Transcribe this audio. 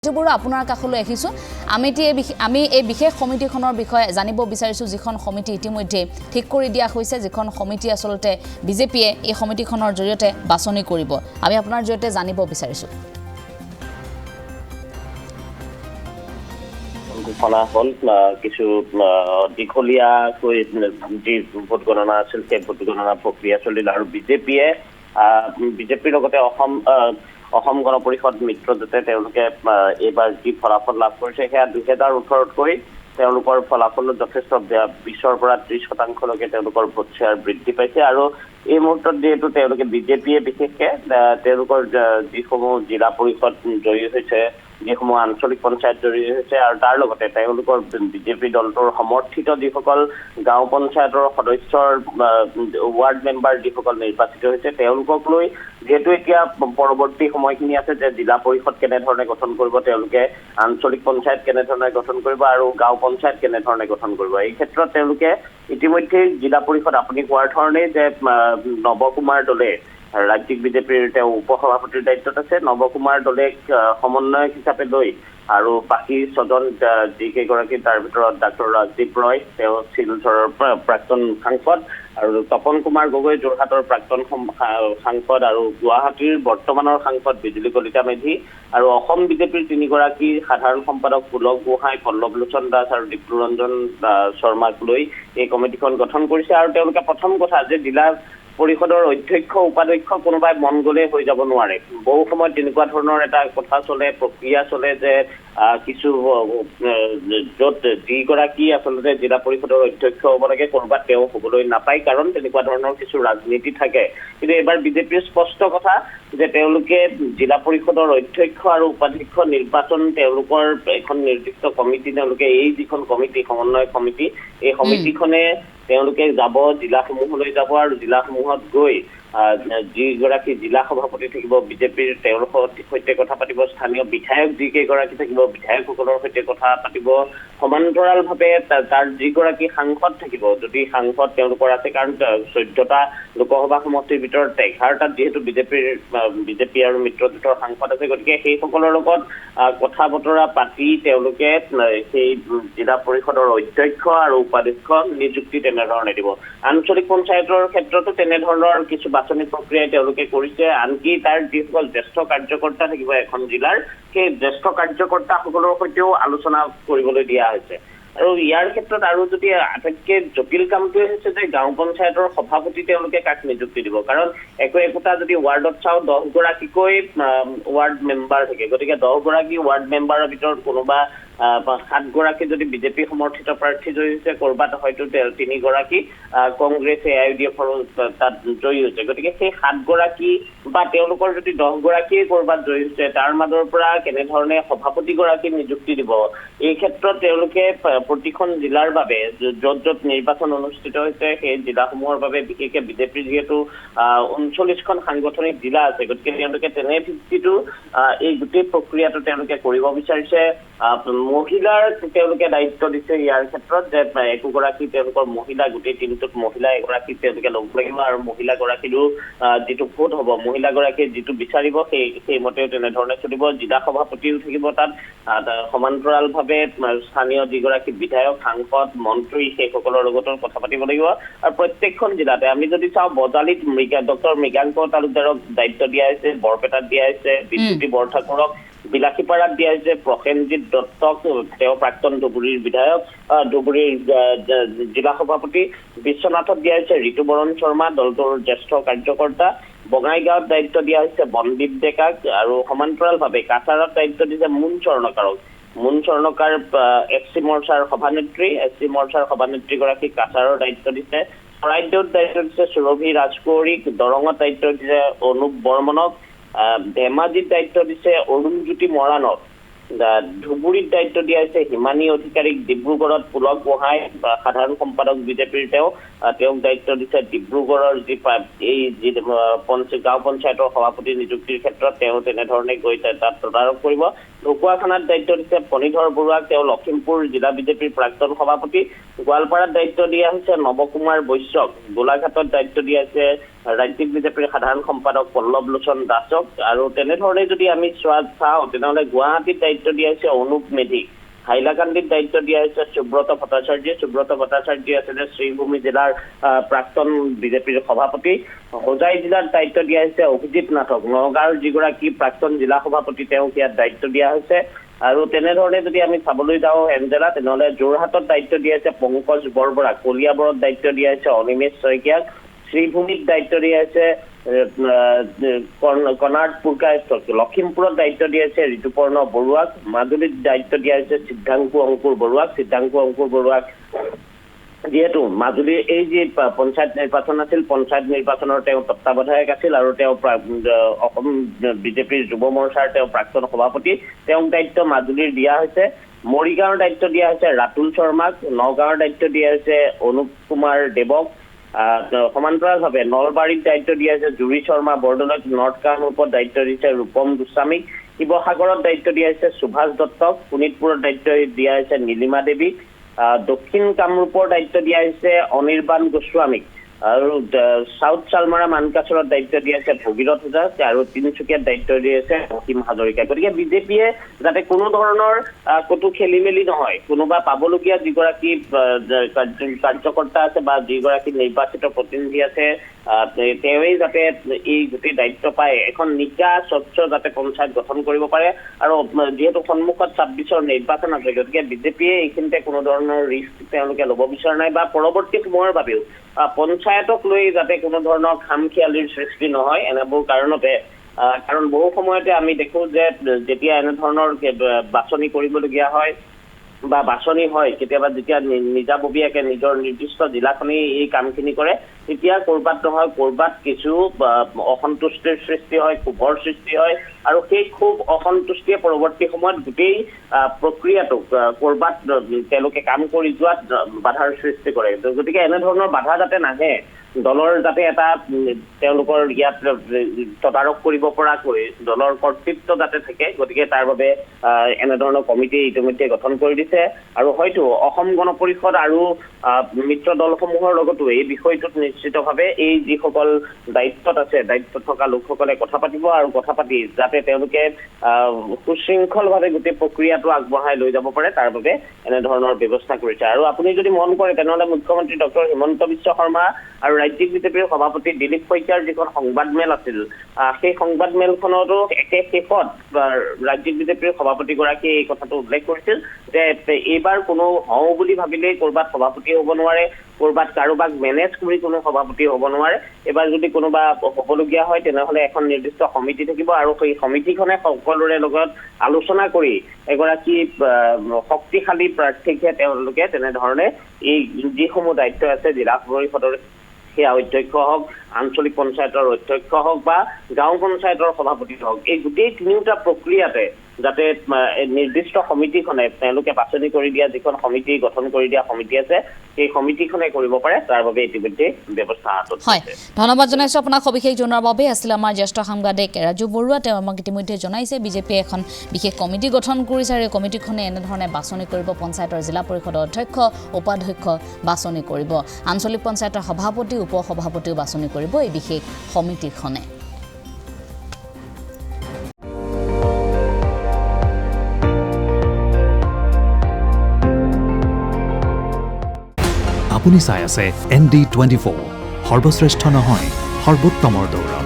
যুবুৰ আপোনাৰ কাখলৈ আহিছো আমি এই বিশেষ সমিতিখনৰ বিষয়ে জানিব বিচাৰিছো যিখন সমিতি ইতিমধ্যে ঠিক কৰি দিয়া হৈছে যিখন সমিতি আসলতে বিজেপিয়ে এই সমিতিখনৰ জৰিয়তে বাছনি কৰিব আমি আপোনাৰ জৰিয়তে জানিব বিচাৰিছো ফলাফল কিছু দীঘলীয়া যি ভোট গণনা আছিল সেই ভোট গণনা প্ৰক্ৰিয়া চলিল আৰু বিজেপিৰ লগতে অসম গণ পৰিষদ মিত্ৰজোঁটে তেওঁলোকে এইবাৰ যি ফলাফল লাভ কৰিছে সেয়া 2018তকৈ তেওঁলোকৰ ফলাফলত যথেষ্ট 20ৰ পৰা 30% তেওঁলোকৰ ভোট শ্বেয়াৰ বৃদ্ধি পাইছে আৰু এই মুহূৰ্তত যিহেতু তেওঁলোকে বিজেপিয়ে বিশেষকে তেওঁলোকৰ যিসমূহ জিলা পৰিষদ জয়ী হৈছে যিসমূহ আঞ্চলিক পঞ্চায়ত জয়ী হৈছে আৰু তাৰ লগতে তেওঁলোকৰ বিজেপি দলটোৰ সমৰ্থিত যিসকল গাঁও পঞ্চায়তৰ সদস্যৰ ৱাৰ্ড মেম্বাৰ যিসকল নিৰ্বাচিত হৈছে তেওঁলোকক লৈ যেহেতু এতিয়া পৰৱৰ্তী সময়খিনি আছে যে জিলা পৰিষদ কেনেধৰণে গঠন কৰিব তেওঁলোকে আঞ্চলিক পঞ্চায়ত কেনেধৰণে গঠন কৰিব আৰু গাঁও পঞ্চায়ত কেনেধৰণে গঠন কৰিব এই ক্ষেত্ৰত তেওঁলোকে ইতিমধ্যে জিলা পৰিষদ আপুনি কোৱাৰ ধৰণে যে নৱকুমাৰ দলে ৰাজ্যিক বিজেপিৰ তেওঁ উপসভাপতিৰ দায়িত্বত আছে নৱকুমাৰ দলে সমন্বয়ক হিচাপে লৈ আৰু বাকী ছজন যিকেইগৰাকী তাৰ ভিতৰত ডাক্তৰ ৰাজদীপ ৰয় তেওঁ শিলচৰৰ প্ৰাক্তন সাংসদ আৰু তপন কুমাৰ গগৈ যোৰহাটৰ প্ৰাক্তন সাংসদ আৰু গুৱাহাটীৰ বৰ্তমানৰ সাংসদ বিজুলী কলিতা মেধি আৰু অসম বিজেপিৰ তিনিগৰাকী সাধাৰণ সম্পাদক পুলক গোহাঁই পল্লৱ লোচন দাস আৰু দীপ্তিৰঞ্জন শৰ্মাক লৈ এই কমিটিখন গঠন কৰিছে আৰু তেওঁলোকে প্ৰথম কথা যে জিলা পৰিষদৰ অধ্যক্ষ উপাধ্যক্ষ কোনোবাই মন গ'লে হৈ যাব নোৱাৰে বহু সময়ত তেনেকুৱা ধৰণৰ এটা কথা চলে প্ৰক্ৰিয়া চলে যে কিছু য'ত যিগৰাকী আচলতে জিলা পৰিষদৰ অধ্যক্ষ হ'ব লাগে ক'ৰবাত তেওঁ হ'বলৈ নাপায় কাৰণ তেনেকুৱা ধৰণৰ কিছু ৰাজনীতি থাকে কিন্তু এইবাৰ বিজেপিৰ স্পষ্ট কথা যে তেওঁলোকে জিলা পৰিষদৰ অধ্যক্ষ আৰু উপাধ্যক্ষ নিৰ্বাচন তেওঁলোকৰ এখন নিৰ্দিষ্ট কমিটি তেওঁলোকে এই যিখন কমিটি সমন্বয় কমিটি এই সমিতিখনে তেওঁলোকে যাব জিলাসমূহলৈ যাব আৰু জিলাসমূহত গৈ যিগৰাকী জিলা সভাপতি থাকিব বিজেপিৰ তেওঁলোকৰ সৈতে কথা পাতিব স্থানীয় বিধায়ক যিকেইগৰাকী থাকিব বিধায়কসকলৰ সৈতে কথা পাতিব সমান্তৰালভাৱে তাৰ যিগৰাকী সাংসদ থাকিব যদি সাংসদ তেওঁলোকৰ আছে কাৰণ 14টা লোকসভা সমষ্টিৰ ভিতৰত 11টাত যিহেতু বিজেপি আৰু মিত্ৰজোঁটৰ সাংসদ আছে গতিকে সেইসকলৰ লগত কথা বতৰা পাতি তেওঁলোকে সেই জিলা পৰিষদৰ অধ্যক্ষ আৰু উপাধ্যক্ষ নিযুক্তি তেনেধৰণে দিব আঞ্চলিক পঞ্চায়তৰ ক্ষেত্ৰতো তেনেধৰণৰ কিছু বাছনি প্ৰক্ৰিয়াই তেওঁলোকে কৰিছে আনকি তাৰ যিসকল জ্যেষ্ঠ কাৰ্যকৰ্তা থাকিব এখন জিলাৰ সেই জ্যেষ্ঠ কাৰ্যকৰ্তাসকলৰ সৈতেও আলোচনা কৰিবলৈ দিয়া হৈছে আৰু ইয়াৰ ক্ষেত্ৰত আৰু যদি আটাইতকৈ জটিল কামটোৱে হৈছে যে গাঁও পঞ্চায়তৰ সভাপতি তেওঁলোকে কাক নিযুক্তি দিব কাৰণ একোটা যদি ৱাৰ্ডত চাওঁ 10গৰাকীকৈ ৱাৰ্ড মেম্বাৰ থাকে গতিকে 10গৰাকী ৱাৰ্ড মেম্বাৰৰ ভিতৰত কোনোবা 7গৰাকী যদি বিজেপি সমৰ্থিত প্ৰাৰ্থী জয়ী হৈছে ক'ৰবাত হয়তো 3গৰাকী কংগ্ৰেছ AIUDF তাত জয়ী হৈছে গতিকে সেই 7গৰাকী বা তেওঁলোকৰ যদি 10গৰাকীয়ে ক'ৰবাত জয়ী হৈছে তাৰ মাজৰ পৰা কেনেধৰণে সভাপতিগৰাকী নিযুক্তি দিব এই ক্ষেত্ৰত তেওঁলোকে প্ৰতিখন জিলাৰ বাবে য'ত নিৰ্বাচন অনুষ্ঠিত হৈছে সেই জিলাসমূহৰ বাবে বিশেষকৈ বিজেপিৰ যিহেতু 39খন সাংগঠনিক জিলা আছে গতিকে তেওঁলোকে তেনে ভিত্তিতো এই গোটেই প্ৰক্ৰিয়াটো তেওঁলোকে কৰিব বিচাৰিছে মহিলাৰ তেওঁলোকে দায়িত্ব দিছে ইয়াৰ ক্ষেত্ৰত যে একোগৰাকী তেওঁলোকৰ মহিলা গোটেই টিমটোত মহিলা এগৰাকী তেওঁলোকে ল'ব লাগিব আৰু মহিলাগৰাকীৰো যিটো ভোট হ'ব মহিলাগৰাকীয়ে যিটো বিচাৰিব সেইমতেও তেনেধৰণে চলিব জিলা সভাপতিও থাকিব তাত সমান্তৰালভাৱে স্থানীয় যিগৰাকী বিধায়ক সাংসদ মন্ত্ৰী সেইসকলৰ লগতো কথা পাতিব লাগিব আৰু প্ৰত্যেকখন জিলাতে আমি যদি চাওঁ বজালীত ডক্টৰ মৃগাংক তালুকদাৰক দায়িত্ব দিয়া হৈছে বৰপেটাত দিয়া হৈছে বিদ্যুতি বৰঠাকুৰক বিলাসীপাৰাত দিয়া হৈছে প্ৰসেনজিৎ দত্তক তেওঁ প্ৰাক্তন ধুবুৰীৰ বিধায়ক ধুবুৰীৰ জিলা সভাপতি বিশ্বনাথত দিয়া হৈছে ঋতুবৰণ শৰ্মা দলটোৰ জ্যেষ্ঠ কাৰ্যকৰ্তা বঙাইগাঁৱত দায়িত্ব দিয়া হৈছে বনদীপ ডেকাক আৰু সমান্তৰালভাৱে কাছাৰত দায়িত্ব দিছে মুন স্বৰ্ণকাৰ FC মৰ্চাৰ সভানেত্ৰীগৰাকীক কাছাৰৰ দায়িত্ব দিছে চৰাইদেউত দায়িত্ব দিছে সুৰভি ৰাজকুঁৱৰীক দৰঙত দায়িত্ব দিছে অনুপ বৰ্মনক ধেমাজিত দায়িত্ব দিছে অৰুণজ্যোতি মৰাণক ধুবুৰীত দায়িত্ব দিয়া হৈছে হিমানী অধিকাৰীক ডিব্ৰুগড়ত পুলক গোহাঁই সাধাৰণ সম্পাদক বিজেপিৰ তেওঁক দায়িত্ব দিছে ডিব্ৰুগড়ৰ যি গাঁও পঞ্চায়তৰ সভাপতি নিযুক্তিৰ ক্ষেত্ৰত তেওঁ তেনেধৰণে গৈ তাত তদাৰক কৰিব ঢকুৱা থানাত দায়িত্ব দিছে ফণীধৰ বৰুৱাক, তেওঁ লখিমপুৰ জিলা বিজেপিৰ প্ৰাক্তন সভাপতি। গোৱালপাৰাত দায়িত্ব দিয়া হৈছে নৱকুমাৰ বৈশ্যক। গোলাঘাটত দায়িত্ব দিয়া হৈছে ৰাজ্যিক বিজেপিৰ সাধাৰণ সম্পাদক পল্লৱ লোচন দাসক। আৰু তেনেধৰণে যদি আমি চাওঁ তেনেহ'লে গুৱাহাটীত দায়িত্ব দিয়া হৈছে অনুপ মেধিক। হাইলাকান্দিত দায়িত্ব দিয়া হৈছে সুব্ৰত ভট্টাচাৰ্য আছিলে শ্ৰীভূমি জিলাৰ প্ৰাক্তন বিজেপিৰ সভাপতি। হোজাই জিলাত দায়িত্ব দিয়া হৈছে অভিজিৎ নাথক। নগাঁৱৰ যিগৰাকী প্ৰাক্তন জিলা সভাপতি তেওঁক ইয়াত দায়িত্ব দিয়া হৈছে। আৰু তেনেধৰণে যদি আমি চাবলৈ যাওঁ এনজেলা, তেনেহ'লে যোৰহাটত দায়িত্ব দিয়া হৈছে পংকজ বৰবৰাক। কলিয়াবৰত দায়িত্ব দিয়া হৈছে অনিমেষ শইকীয়াক। শ্ৰীভূমিত দায়িত্ব দিয়া হৈছে কৰ্ণাট পুৰকায়স্থক। লখিমপুৰত দায়িত্ব দিয়া হৈছে ঋতুপৰ্ণ বৰুৱাক। মাজুলীত দায়িত্ব দিয়া হৈছে সিদ্ধাংশু অংকুৰ বৰুৱাক। যিহেতু মাজুলীৰ এই যি পঞ্চায়ত নিৰ্বাচন আছিল, পঞ্চায়ত নিৰ্বাচনৰ তেওঁ তত্ত্বাৱধায়ক আছিল আৰু তেওঁ অসম বিজেপিৰ যুৱ মৰ্চাৰ তেওঁ প্ৰাক্তন সভাপতি। তেওঁক দায়িত্ব মাজুলীৰ দিয়া হৈছে। মৰিগাঁৱৰ দায়িত্ব দিয়া হৈছে ৰাতুল শৰ্মাক। নগাঁৱৰ দায়িত্ব দিয়া হৈছে অনুপ কুমাৰ দেৱক। সমান্তৰালভাৱে নলবাৰীত দায়িত্ব দিয়া হৈছে জুৰি শৰ্মা বৰদলৈক। নৰ্থ কামৰূপত দায়িত্ব দিছে ৰূপম গোস্বামীক। শিৱসাগৰত দায়িত্ব দিয়া হৈছে সুভাষ দত্তক। শোণিতপুৰত দায়িত্ব দিয়া হৈছে নীলিমা দেৱীক। দক্ষিণ কামৰূপৰ দায়িত্ব দিয়া হৈছে অনিৰ্বাণ গোস্বামীক। আৰু চাউথ চালমাৰা মানকাচৰত দায়িত্ব দিয়া হৈছে ভগীৰথ ওজা। আৰু তিনিচুকীয়াত দায়িত্ব দিয়া হৈছে অসীম হাজৰিকা। গতিকে বিজেপিয়ে যাতে কোনো ধৰণৰ ক'তো খেলি মেলি নহয়, কোনোবা পাবলগীয়া যিগৰাকী কাৰ্যকৰ্তা আছে বা যিগৰাকী নিৰ্বাচিত প্ৰতিনিধি আছে তেওঁৱেই যাতে এই গোটেই দায়িত্ব পায়, এখন নিকা স্বচ্ছ যাতে পঞ্চায়ত গঠন কৰিব পাৰে। আৰু যিহেতু সন্মুখত ২৬ৰ নিৰ্বাচন আছে, গতিকে বিজেপিয়ে এইখিনিতে কোনো ধৰণৰ ৰিস্ক তেওঁলোকে ল'ব বিচৰা নাই বা পৰৱৰ্তী সময়ৰ বাবেও পঞ্চায়তক লৈ যাতে কোনো ধৰণৰ খামখিয়ালিৰ সৃষ্টি নহয় এনেবোৰ কাৰণতে। কাৰণ বহু সময়তে আমি দেখো যে যেতিয়া এনেধৰণৰ বাছনি কৰিবলগীয়া হয় বা বাছনি হয়, কেতিয়াবা যেতিয়া নিজাববীয়াকে নিজৰ নিৰ্দিষ্ট জিলাখনেই এই কামখিনি কৰে, তেতিয়া ক'ৰবাত নহয় ক'ৰবাত কিছু অসন্তুষ্টিৰ সৃষ্টি হয়, ক্ষোভৰ সৃষ্টি হয়। আৰু সেই ক্ষোভ অসন্তুষ্টিয়ে পৰৱৰ্তী সময়ত গোটেই প্ৰক্ৰিয়াটোক ক'ৰবাত তেওঁলোকে কাম কৰি যোৱাত বাধাৰ সৃষ্টি কৰে। গতিকে এনেধৰণৰ বাধা যাতে নাহে, দলৰ যাতে এটা তেওঁলোকৰ ইয়াত তদাৰক কৰিব পৰাকৈ দলৰ কৰ্তৃত্ব যাতে থাকে, গতিকে তাৰ বাবে এনেধৰণৰ কমিটি ইতিমধ্যে গঠন কৰি দিছে। আৰু হয়তো অসম গণ পৰিষদ আৰু মিত্ৰ দলসমূহৰ লগতো এই বিষয়টোত নিশ্চিতভাৱে এই যিসকল দায়িত্বত আছে, দায়িত্বত থকা লোকসকলে কথা পাতিব আৰু কথা পাতি যাতে তেওঁলোকে সুশৃংখলভাৱে গোটেই প্ৰক্ৰিয়াটো আগবঢ়াই লৈ যাব পাৰে, তাৰ বাবে এনেধৰণৰ ব্যৱস্থা কৰিছে। আৰু আপুনি যদি মন কৰে তেনেহ'লে মুখ্যমন্ত্ৰী ডক্টৰ হিমন্ত বিশ্ব শৰ্মা আৰু ৰাজ্যিক বিজেপিৰ সভাপতি দিলীপ শইকীয়াৰ যিখন সংবাদমেল আছিল, সেই সংবাদমেলখনতো একে শেষত ৰাজ্যিক বিজেপিৰ সভাপতিগৰাকীয়ে এই কথাটো উল্লেখ কৰিছিল যে এইবাৰ কোনো হওঁ বুলি ভাবিলেই ক'ৰবাত সভাপতি হ'ব নোৱাৰে, ক'ৰবাত কাৰোবাক মেনেজ কৰি কোনো সভাপতি হ'ব নোৱাৰে। এইবাৰ যদি কোনোবা হ'বলগীয়া হয় তেনেহ'লে এখন নিৰ্দিষ্ট সমিতি থাকিব আৰু সেই সমিতিখনে সকলোৰে লগত আলোচনা কৰি এগৰাকী শক্তিশালী প্ৰাৰ্থীকহে তেওঁলোকে তেনেধৰণে এই যিসমূহ দায়িত্ব আছে জিলা পৰিষদৰ সেয়া অধ্যক্ষ হওক, আঞ্চলিক পঞ্চায়তৰ অধ্যক্ষ হওক বা গাঁও পঞ্চায়তৰ সভাপতি হওক, এই গোটেই তিনিওটা প্ৰক্ৰিয়াতে যাতে নিৰ্দিষ্ট সমিতিখনে তেওঁলোকে বাছনি কৰি দিয়া যিখন সমিতি গঠন কৰি দিয়া সমিতি আছে, সেই সমিতিখনে কৰিব পাৰে, তাৰ বাবে ইতিমধ্যে ব্যৱস্থা হাতত লৈছে। হয়, ধন্যবাদ জনাইছোঁ আপোনাক সবিশেষ জনোৱাৰ বাবে। আছিল আমাৰ জ্যেষ্ঠ সাংবাদিক ৰাজু বৰুৱা। তেওঁ আমাক ইতিমধ্যে জনাইছে বিজেপিয়ে এখন বিশেষ কমিটি গঠন কৰিছে আৰু এই কমিটিখনে এনেধৰণে বাছনি কৰিব, পঞ্চায়তৰ জিলা পৰিষদৰ অধ্যক্ষ উপাধ্যক্ষ বাছনি কৰিব, আঞ্চলিক পঞ্চায়তৰ সভাপতি উপসভাপতিও বাছনি কৰিব এই বিশেষ সমিতিখনে। আপুনি চাই আছে ND24, সৰ্বশ্ৰেষ্ঠ নহয় সৰ্বোত্তমৰ দৌৰ।